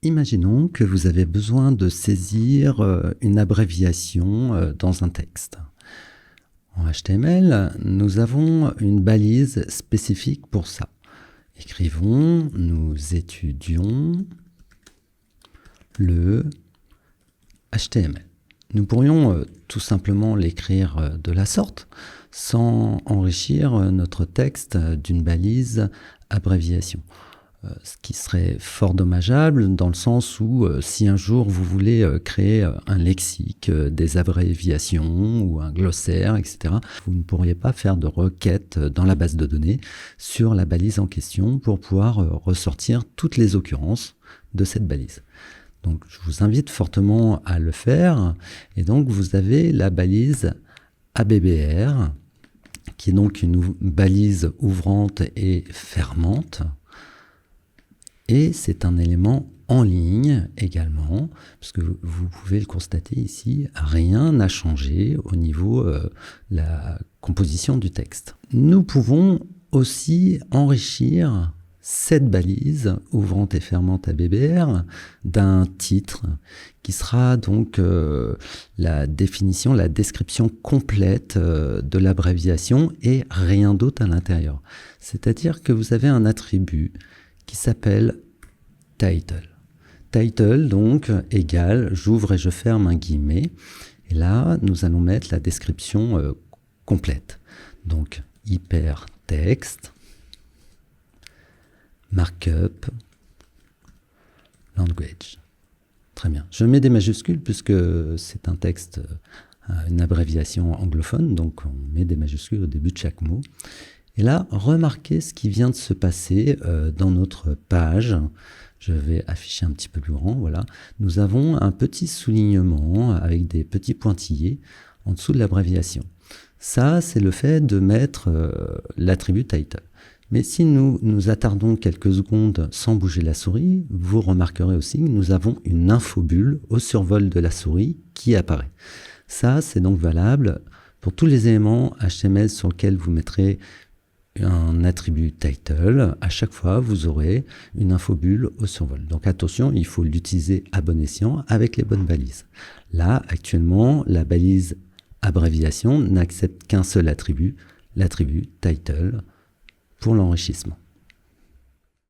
Imaginons que vous avez besoin de saisir une abréviation dans un texte. En HTML, nous avons une balise spécifique pour ça. Écrivons, nous étudions le HTML. Nous pourrions tout simplement l'écrire de la sorte, sans enrichir notre texte d'une balise abréviation. Ce qui serait fort dommageable dans le sens où si un jour vous voulez créer un lexique, des abréviations ou un glossaire, etc., vous ne pourriez pas faire de requête dans la base de données sur la balise en question pour pouvoir ressortir toutes les occurrences de cette balise. Donc je vous invite fortement à le faire et donc vous avez la balise ABBR qui est donc une balise ouvrante et fermante. Et c'est un élément en ligne également, parce que vous pouvez le constater ici, rien n'a changé au niveau de la composition du texte. Nous pouvons aussi enrichir cette balise ouvrante et fermante ABBR d'un titre qui sera donc la définition, la description complète de l'abréviation et rien d'autre à l'intérieur. C'est-à-dire que vous avez un attribut qui s'appelle title. Title, donc, égale, j'ouvre et je ferme un guillemet. Et là, nous allons mettre la description complète. Donc, hypertexte, markup, language. Très bien. Je mets des majuscules puisque c'est un texte, une abréviation anglophone, donc on met des majuscules au début de chaque mot. Et là, remarquez ce qui vient de se passer dans notre page. Je vais afficher un petit peu plus grand, voilà. Nous avons un petit soulignement avec des petits pointillés en dessous de l'abréviation. Ça, c'est le fait de mettre l'attribut title. Mais si nous nous attardons quelques secondes sans bouger la souris, vous remarquerez aussi que nous avons une infobulle au survol de la souris qui apparaît. Ça, c'est donc valable pour tous les éléments HTML sur lesquels vous mettrez un attribut title. À chaque fois, vous aurez une infobulle au survol. Donc attention, il faut l'utiliser à bon escient avec les bonnes balises. Là, actuellement, la balise abréviation n'accepte qu'un seul attribut, l'attribut title, pour l'enrichissement.